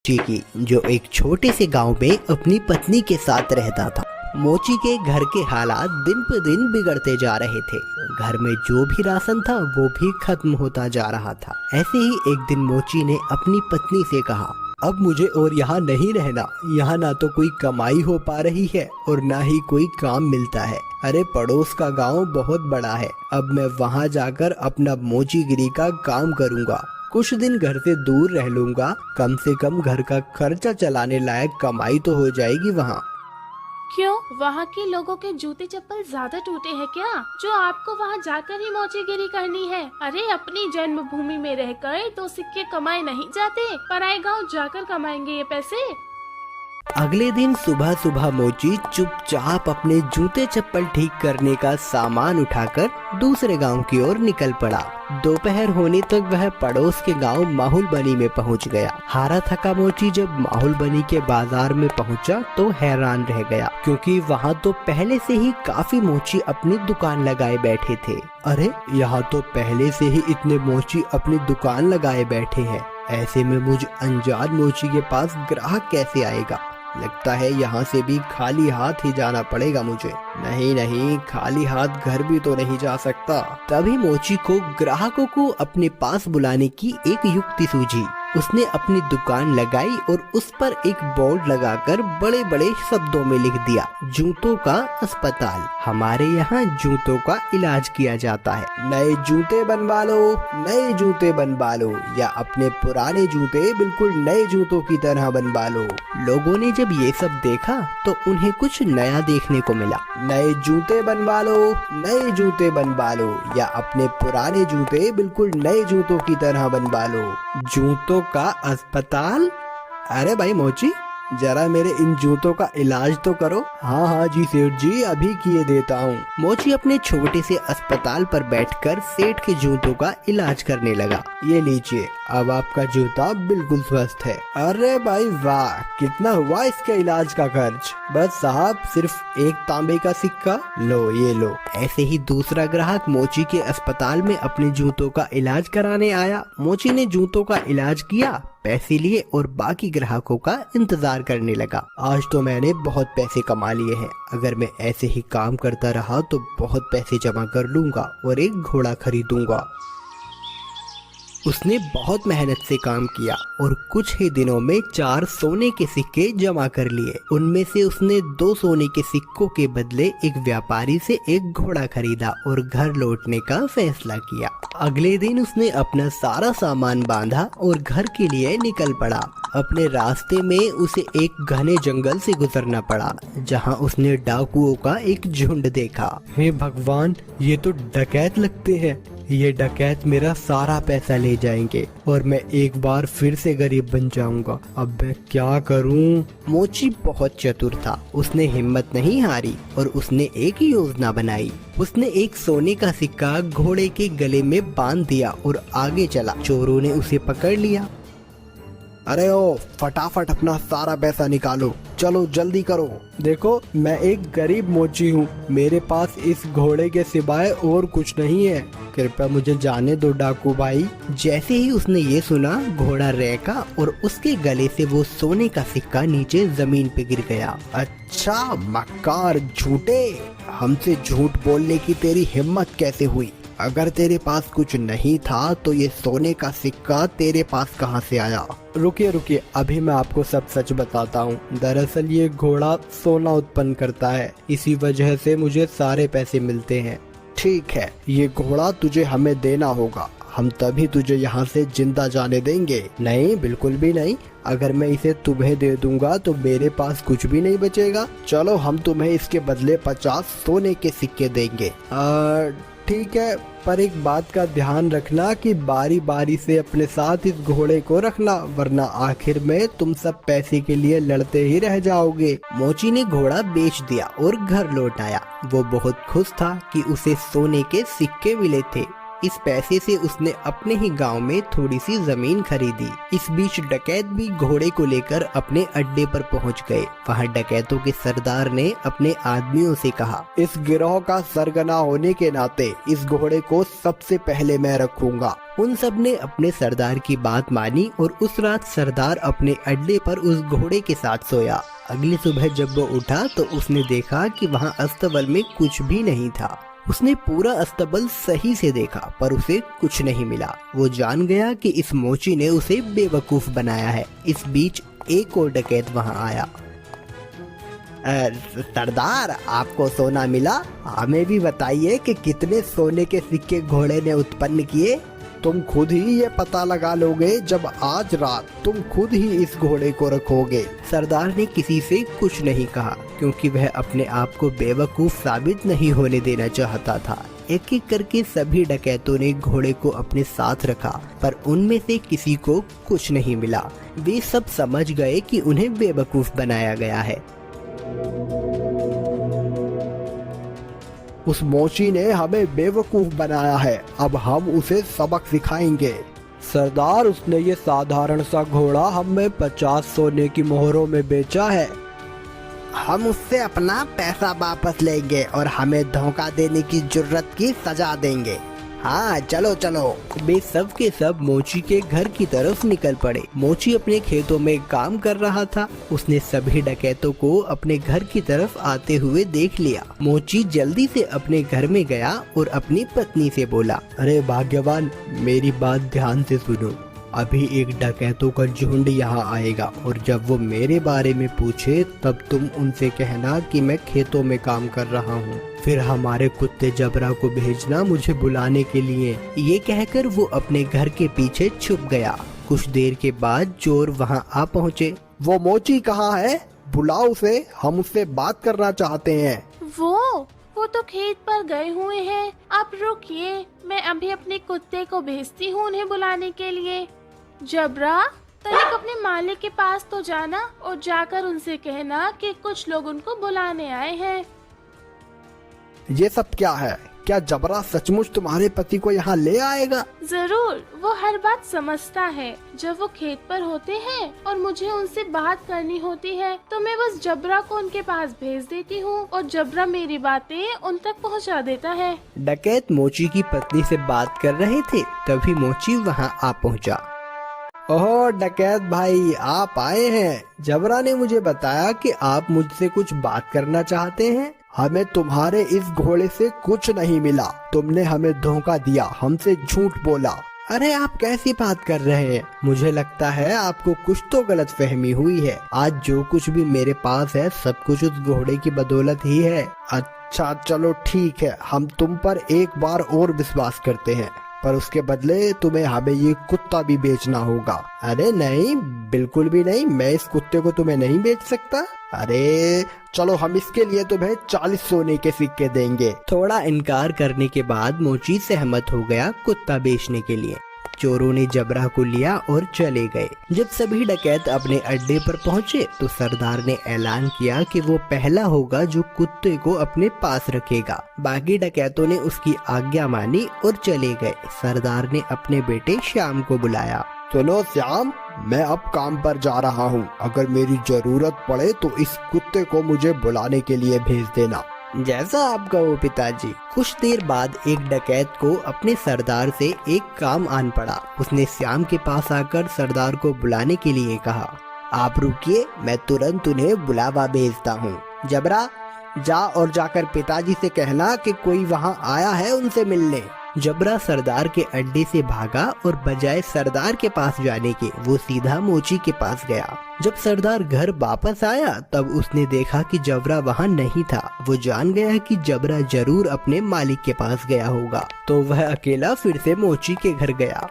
मोची की, जो एक छोटे से गांव में अपनी पत्नी के साथ रहता था। मोची के घर के हालात दिन पर दिन बिगड़ते जा रहे थे। घर में जो भी राशन था वो भी खत्म होता जा रहा था। ऐसे ही एक दिन मोची ने अपनी पत्नी से कहा, अब मुझे और यहाँ नहीं रहना। यहाँ ना तो कोई कमाई हो पा रही है और ना ही कोई काम मिलता है। अरे पड़ोस का गांव बहुत बड़ा है, अब मैं वहाँ जाकर अपना मोचीगिरी का काम करूँगा। कुछ दिन घर से दूर रह लूँगा, कम से कम घर का खर्चा चलाने लायक कमाई तो हो जाएगी वहाँ। क्यों, वहाँ के लोगों के जूते चप्पल ज्यादा टूटे हैं क्या, जो आपको वहाँ जाकर ही मोचीगिरी करनी है? अरे अपनी जन्मभूमि में रहकर तो सिक्के कमाए नहीं जाते, पराए गांव जाकर कमाएंगे ये पैसे। अगले दिन सुबह सुबह मोची चुपचाप अपने जूते चप्पल ठीक करने का सामान उठाकर दूसरे गांव की ओर निकल पड़ा। दोपहर होने तक वह पड़ोस के गांव माहुलबनी में पहुंच गया। हारा थका मोची जब माहुलबनी के बाजार में पहुंचा तो हैरान रह गया, क्योंकि वहां तो पहले से ही काफी मोची अपनी दुकान लगाए बैठे थे। अरे यहाँ तो पहले से ही इतने मोची अपनी दुकान लगाए बैठे हैं। ऐसे में मुझ अनजान मोची के पास ग्राहक कैसे आएगा? लगता है यहाँ से भी खाली हाथ ही जाना पड़ेगा मुझे। नहीं नहीं, खाली हाथ घर भी तो नहीं जा सकता। तभी मोची को ग्राहकों को अपने पास बुलाने की एक युक्ति सूझी। उसने अपनी दुकान लगाई और उस पर एक बोर्ड लगाकर बड़े बड़े शब्दों में लिख दिया, जूतों का अस्पताल। हमारे यहाँ जूतों का इलाज किया जाता है। नए जूते बनवा लो, नए जूते बनवा लो, या अपने पुराने जूते बिल्कुल नए जूतों की तरह बनवा लो। लोगों ने जब ये सब देखा तो उन्हें कुछ नया देखने को मिला। नए जूते बनवा लो, नए जूते बनवा लो, या अपने पुराने जूते बिल्कुल नए जूतों की तरह बनवा लो। जूतों का अस्पताल? अरे भाई मोची, जरा मेरे इन जूतों का इलाज तो करो। हाँ हाँ जी सेठ जी, अभी किए देता हूँ। मोची अपने छोटे से अस्पताल पर बैठकर सेठ के जूतों का इलाज करने लगा। ये लीजिए, अब आपका जूता बिल्कुल स्वस्थ है। अरे भाई वाह, कितना हुआ इसके इलाज का खर्च? बस साहब, सिर्फ एक तांबे का सिक्का। लो ये लो। ऐसे ही दूसरा ग्राहक मोची के अस्पताल में अपने जूतों का इलाज कराने आया। मोची ने जूतों का इलाज किया, पैसे लिए और बाकी ग्राहकों का इंतजार करने लगा। आज तो मैंने बहुत पैसे कमा लिए हैं। अगर मैं ऐसे ही काम करता रहा तो बहुत पैसे जमा कर लूंगा और एक घोड़ा खरीदूंगा। उसने बहुत मेहनत से काम किया और कुछ ही दिनों में 4 सोने के सिक्के जमा कर लिए। उनमें से उसने 2 सोने के सिक्कों के बदले एक व्यापारी से एक घोड़ा खरीदा और घर लौटने का फैसला किया। अगले दिन उसने अपना सारा सामान बांधा और घर के लिए निकल पड़ा। अपने रास्ते में उसे एक घने जंगल से गुजरना पड़ा, जहां उसने डाकुओं का एक झुंड देखा। हे भगवान, ये तो डकैत लगते हैं। ये डकैत मेरा सारा पैसा ले जाएंगे और मैं एक बार फिर से गरीब बन जाऊंगा। अब मैं क्या करूं? मोची बहुत चतुर था। उसने हिम्मत नहीं हारी और उसने एक योजना बनाई। उसने एक सोने का सिक्का घोड़े के गले में बांध दिया और आगे चला। चोरों ने उसे पकड़ लिया। अरे ओ, फटाफट अपना सारा पैसा निकालो, चलो जल्दी करो। देखो, मैं एक गरीब मोची हूँ, मेरे पास इस घोड़े के सिवाय और कुछ नहीं है। कृपया मुझे जाने दो डाकू भाई। जैसे ही उसने ये सुना, घोड़ा रेका और उसके गले से वो सोने का सिक्का नीचे जमीन पे गिर गया। अच्छा मक्कार झूठे, हमसे झूठ बोलने की तेरी हिम्मत कैसे हुई? अगर तेरे पास कुछ नहीं था तो ये सोने का सिक्का तेरे पास कहाँ से आया? रुकिए रुकिए, अभी मैं आपको सब सच बताता हूँ। दरअसल ये घोड़ा सोना उत्पन्न करता है, इसी वजह से मुझे सारे पैसे मिलते हैं। ठीक है, ये घोड़ा तुझे हमें देना होगा, हम तभी तुझे यहाँ से जिंदा जाने देंगे। नहीं, बिल्कुल भी नहीं। अगर मैं इसे तुम्हें दे दूंगा तो मेरे पास कुछ भी नहीं बचेगा। चलो, हम तुम्हें इसके बदले 50 सोने के सिक्के देंगे। ठीक है, पर एक बात का ध्यान रखना कि बारी बारी से अपने साथ इस घोड़े को रखना, वरना आखिर में तुम सब पैसे के लिए लड़ते ही रह जाओगे। मोची ने घोड़ा बेच दिया और घर लौट आया। वो बहुत खुश था कि उसे सोने के सिक्के मिले थे। इस पैसे से उसने अपने ही गांव में थोड़ी सी जमीन खरीदी। इस बीच डकैत भी घोड़े को लेकर अपने अड्डे पर पहुंच गए। वहां डकैतों के सरदार ने अपने आदमियों से कहा, इस गिरोह का सरगना होने के नाते इस घोड़े को सबसे पहले मैं रखूंगा। उन सब ने अपने सरदार की बात मानी और उस रात सरदार अपने अड्डे पर उस घोड़े के साथ सोया। अगली सुबह जब वो उठा तो उसने देखा कि वहाँ अस्तबल में कुछ भी नहीं था। उसने पूरा अस्तबल सही से देखा पर उसे कुछ नहीं मिला। वो जान गया कि इस मोची ने उसे बेवकूफ बनाया है। इस बीच एक और डकैत वहाँ आया। सरदार, आपको सोना मिला? हमें भी बताइए कि कितने सोने के सिक्के घोड़े ने उत्पन्न किए। तुम खुद ही ये पता लगा लोगे जब आज रात तुम खुद ही इस घोड़े को रखोगे। सरदार ने किसी से कुछ नहीं कहा क्योंकि वह अपने आप को बेवकूफ साबित नहीं होने देना चाहता था। एक एक करके सभी डकैतों ने घोड़े को अपने साथ रखा पर उनमें से किसी को कुछ नहीं मिला। वे सब समझ गए कि उन्हें बेवकूफ बनाया गया है। उस मोची ने हमें बेवकूफ बनाया है, अब हम उसे सबक सिखाएंगे। सरदार, उसने ये साधारण सा घोड़ा हमें 50 सोने की मोहरों में बेचा है। हम उससे अपना पैसा वापस लेंगे और हमें धोखा देने की जुर्रत की सजा देंगे। हाँ चलो चलो। वे सब के सब मोची के घर की तरफ निकल पड़े। मोची अपने खेतों में काम कर रहा था। उसने सभी डकैतों को अपने घर की तरफ आते हुए देख लिया। मोची जल्दी से अपने घर में गया और अपनी पत्नी से बोला, अरे भाग्यवान, मेरी बात ध्यान से सुनो। अभी एक डकैतों का झुंड यहाँ आएगा और जब वो मेरे बारे में पूछे तब तुम उनसे कहना कि मैं खेतों में काम कर रहा हूँ। फिर हमारे कुत्ते जबरा को भेजना मुझे बुलाने के लिए। ये कहकर वो अपने घर के पीछे छुप गया। कुछ देर के बाद चोर वहाँ आ पहुँचे। वो मोची कहाँ है? बुलाओ उसे, हम उससे बात करना चाहते हैं। वो तो खेत पर गए हुए हैं। आप रुकिए, मैं अभी अपने कुत्ते को भेजती हूँ उन्हें बुलाने के लिए। जबरा, तनिक अपने मालिक के पास तो जाना और जाकर उनसे कहना कि कुछ लोग उनको बुलाने आए हैं। ये सब क्या है? क्या जबरा सचमुच तुम्हारे पति को यहाँ ले आएगा? जरूर, वो हर बात समझता है। जब वो खेत पर होते हैं और मुझे उनसे बात करनी होती है तो मैं बस जबरा को उनके पास भेज देती हूँ और जबरा मेरी बातें उन तक पहुँचा देता है। डकैत मोची की पत्नी से बात कर रहे थे तभी मोची वहाँ आ पहुँचा। ओह डकैत भाई, आप आए हैं। जबरा ने मुझे बताया कि आप मुझसे कुछ बात करना चाहते हैं। हमें तुम्हारे इस घोड़े से कुछ नहीं मिला। तुमने हमें धोखा दिया, हमसे झूठ बोला। अरे आप कैसी बात कर रहे हैं? मुझे लगता है आपको कुछ तो गलत फहमी हुई है। आज जो कुछ भी मेरे पास है सब कुछ उस घोड़े की बदौलत ही है। अच्छा चलो ठीक है, हम तुम पर एक बार और विश्वास करते हैं, पर उसके बदले तुम्हें हमें ये कुत्ता भी बेचना होगा। अरे नहीं, बिल्कुल भी नहीं, मैं इस कुत्ते को तुम्हें नहीं बेच सकता। अरे चलो, हम इसके लिए तुम्हें 40 सोने के सिक्के देंगे। थोड़ा इनकार करने के बाद मोची सहमत हो गया कुत्ता बेचने के लिए। चोरों ने जबरा को लिया और चले गए। जब सभी डकैत अपने अड्डे पर पहुंचे तो सरदार ने ऐलान किया कि वो पहला होगा जो कुत्ते को अपने पास रखेगा। बाकी डकैतों ने उसकी आज्ञा मानी और चले गए। सरदार ने अपने बेटे श्याम को बुलाया। सुनो श्याम, मैं अब काम पर जा रहा हूँ। अगर मेरी जरूरत पड़े तो इस कुत्ते को मुझे बुलाने के लिए भेज देना। जैसा आप कहो पिताजी। कुछ देर बाद एक डकैत को अपने सरदार से एक काम आन पड़ा। उसने श्याम के पास आकर सरदार को बुलाने के लिए कहा, आप रुकिए, मैं तुरंत उन्हें बुलावा भेजता हूँ। जबरा, जा और जाकर पिताजी से कहना कि कोई वहाँ आया है उनसे मिलने। जबरा सरदार के अड्डे से भागा और बजाय सरदार के पास जाने के वो सीधा मोची के पास गया। जब सरदार घर वापस आया तब उसने देखा कि जबरा वहाँ नहीं था। वो जान गया कि जबरा जरूर अपने मालिक के पास गया होगा, तो वह अकेला फिर से मोची के घर गया।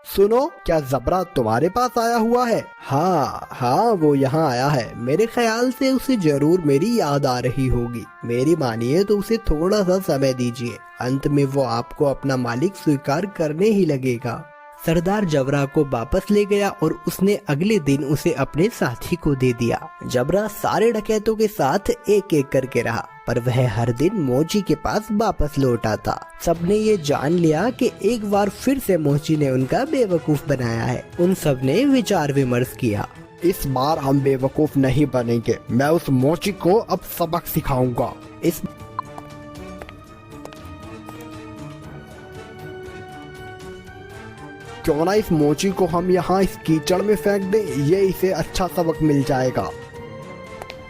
सुनो, क्या जबरा तुम्हारे पास आया हुआ है? हाँ, वो यहाँ आया है। मेरे ख्याल से उसे जरूर मेरी याद आ रही होगी। मेरी मानिए तो उसे थोड़ा सा समय दीजिए, अंत में वो आपको अपना मालिक स्वीकार करने ही लगेगा। सरदार जबरा को वापस ले गया और उसने अगले दिन उसे अपने साथी को दे दिया। जबरा सारे डकैतों के साथ एक एक करके रहा, पर वह हर दिन मोची के पास वापस लौट आता। सबने ये जान लिया कि एक बार फिर से मोची ने उनका बेवकूफ बनाया है। उन सब ने विचार विमर्श किया। इस बार हम बेवकूफ नहीं बनेंगे, मैं उस मोची को अब सबक सिखाऊंगा। इस क्यों ना इस मोची को हम यहाँ इस कीचड़ में फेंक दें, ये इसे अच्छा सबक मिल जाएगा।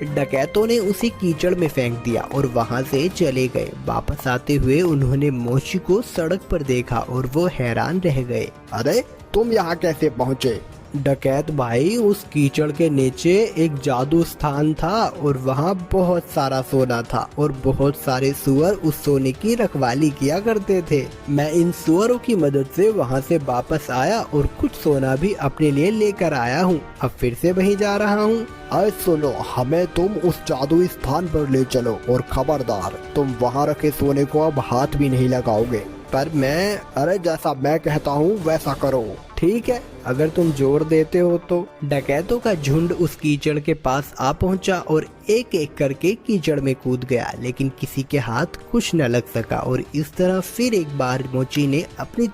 डकैतों ने उसे कीचड़ में फेंक दिया और वहां से चले गए। वापस आते हुए उन्होंने मोची को सड़क पर देखा और वो हैरान रह गए। अरे तुम यहाँ कैसे पहुँचे? डकैत भाई, उस कीचड़ के नीचे एक जादू स्थान था और वहाँ बहुत सारा सोना था और बहुत सारे सुअर उस सोने की रखवाली किया करते थे। मैं इन सुअरों की मदद से वहाँ से वापस आया और कुछ सोना भी अपने लिए लेकर आया हूँ। अब फिर से वहीं जा रहा हूँ। अरे सुनो, हमें तुम उस जादुई स्थान पर ले चलो और खबरदार, तुम वहाँ रखे सोने को अब हाथ भी नहीं लगाओगे। पर मैं अरे जैसा मैं कहता हूँ वैसा करो। ठीक है, अगर तुम जोर देते हो तो। डकैतों का झुंड उस कीचड़ के पास आ पहुंचा और एक एक करके कीचड़ में कूद गया, लेकिन किसी के हाथ कुछ न लग सका और इस तरह फिर एक बार मोची ने अपनी